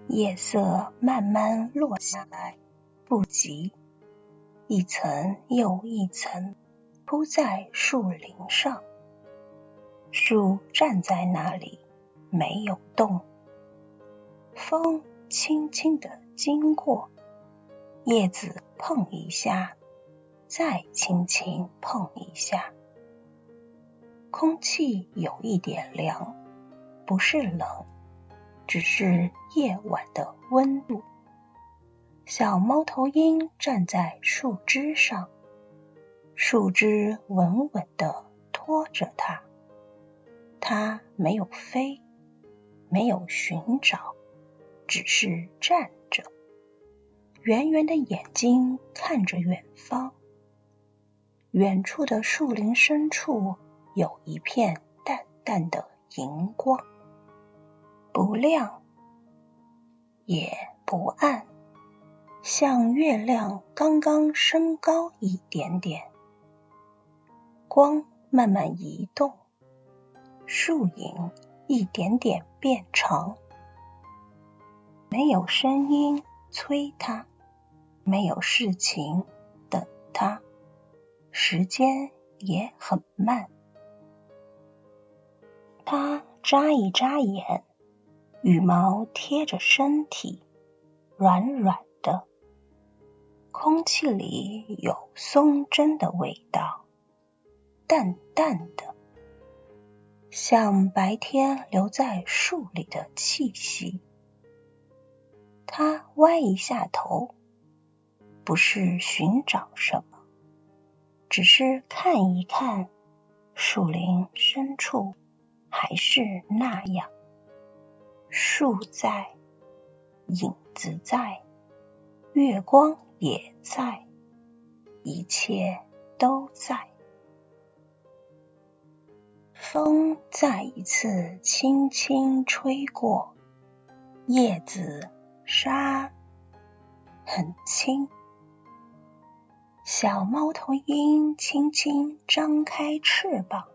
夜色慢慢落下来，不急，一层又一层铺在树林上。树站在那里，没有动。风轻轻地经过，叶子碰一下，再轻轻碰一下。空气有一点凉，不是冷，只是夜晚的温度。小猫头鹰站在树枝上，树枝稳稳地拖着它。它没有飞，没有寻找，只是站着，圆圆的眼睛看着远方。远处的树林深处有一片淡淡的荧光，不亮也不暗，像月亮刚刚升高一点点。光慢慢移动，树影一点点变长。没有声音催它，没有事情等它，时间也很慢。它眨一眨眼，羽毛贴着身体，软软的。空气里有松针的味道，淡淡的，像白天留在树里的气息。它歪一下头，不是寻找什么，只是看一看树林深处还是那样，树在，影子在，月光也在，一切都在。风再一次轻轻吹过，叶子沙很轻。小猫头鹰轻轻张开翅膀，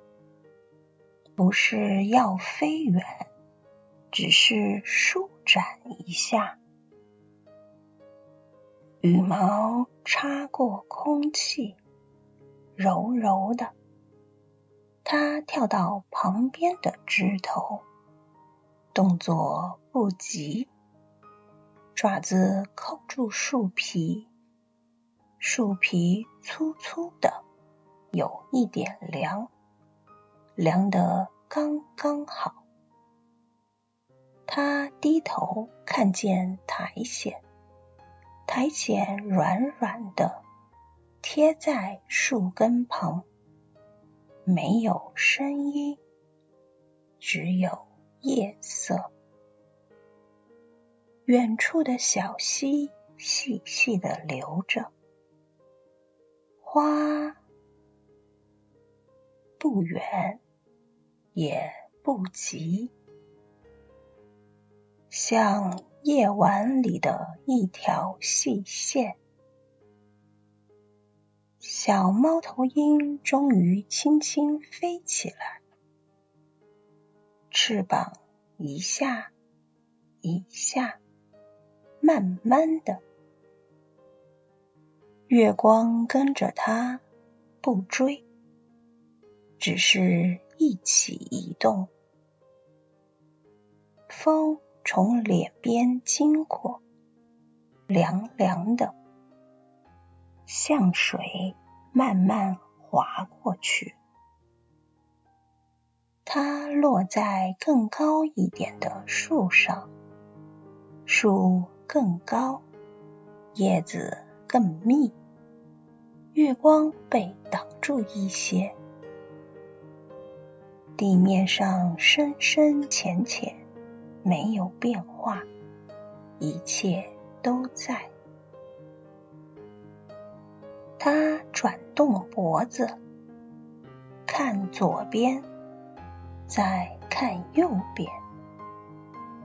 不是要飞远，只是舒展一下。羽毛擦过空气，柔柔的。它跳到旁边的枝头，动作不急，爪子扣住树皮，树皮粗粗的，有一点凉，凉得刚刚好。它低头看见苔藓，苔藓软软的，贴在树根旁，没有声音，只有夜色。远处的小溪细细地流着，花不远也不急，像夜晚里的一条细线。小猫头鹰终于轻轻飞起来，翅膀一下一下，慢慢的。月光跟着它，不追，只是一起移动。风从脸边经过，凉凉的，像水慢慢滑过去。它落在更高一点的树上，树更高，叶子更密，月光被挡住一些。地面上深深浅浅，没有变化，一切都在。它转动脖子，看左边，再看右边，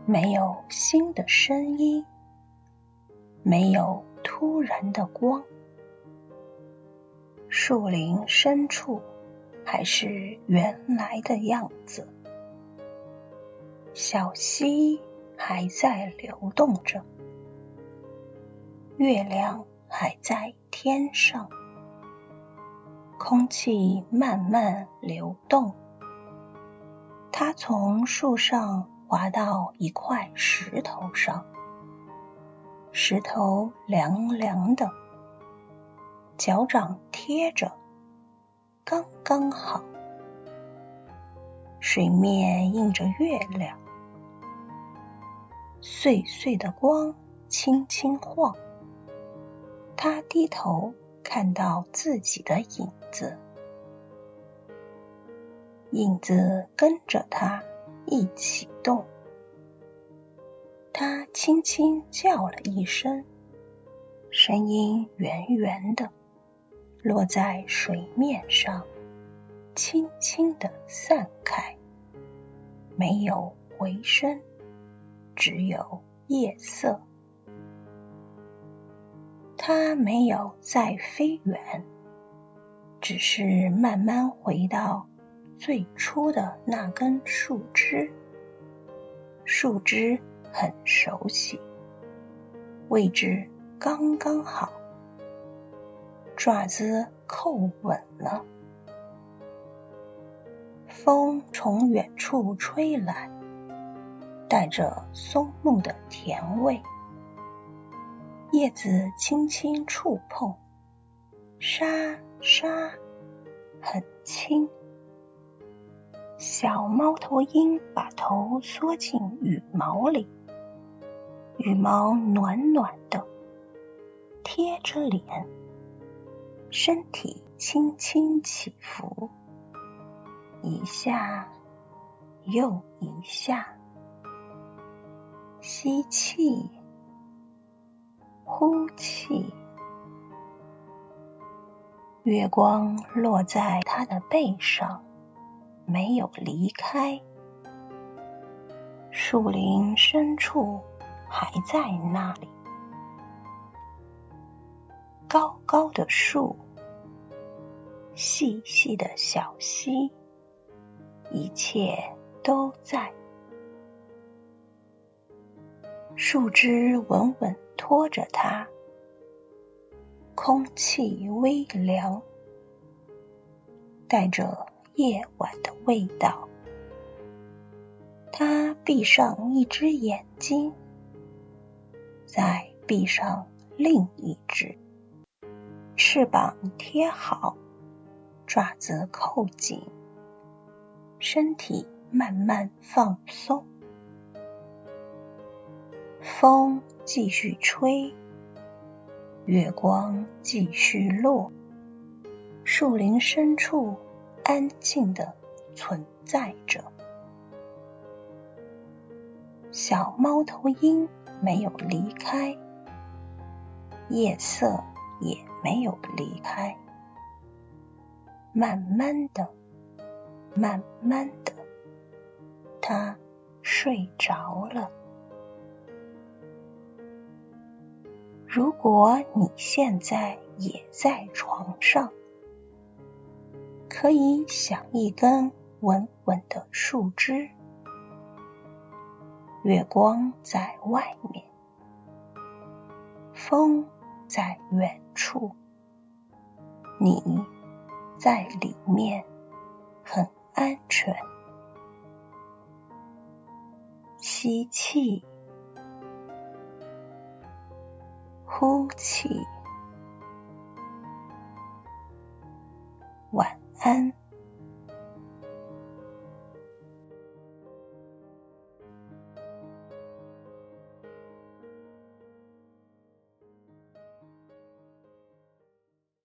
没有新的声音，没有突然的光。树林深处还是原来的样子，小溪还在流动着，月亮还在天上，空气慢慢流动。它从树上滑到一块石头上，石头凉凉的，脚掌贴着，刚刚好。水面映着月亮，碎碎的光轻轻晃。他低头看到自己的影子，影子跟着他一起动。他轻轻叫了一声，声音圆圆的，落在水面上，轻轻地散开，没有回声，只有夜色。它没有再飞远，只是慢慢回到最初的那根树枝。树枝很熟悉，位置刚刚好，爪子扣稳了。风从远处吹来，带着松木的甜味。叶子轻轻触碰，沙沙，很轻。小猫头鹰把头缩进羽毛里，羽毛暖暖的，贴着脸，身体轻轻起伏，一下又一下，吸气，呼气。月光落在它的背上，没有离开。树林深处还在那里，高高的树，细细的小溪，一切都在。树枝稳稳拖着它，空气微凉，带着夜晚的味道。他闭上一只眼睛，再闭上另一只，翅膀贴好，爪子扣紧，身体慢慢放松。风继续吹，月光继续落，树林深处安静地存在着。小猫头鹰没有离开，夜色也没有离开。慢慢的，慢慢的，它睡着了。如果你现在也在床上，可以想一根稳稳的树枝，月光在外面，风在远处，你在里面，很安全。吸气，呼气，晚安。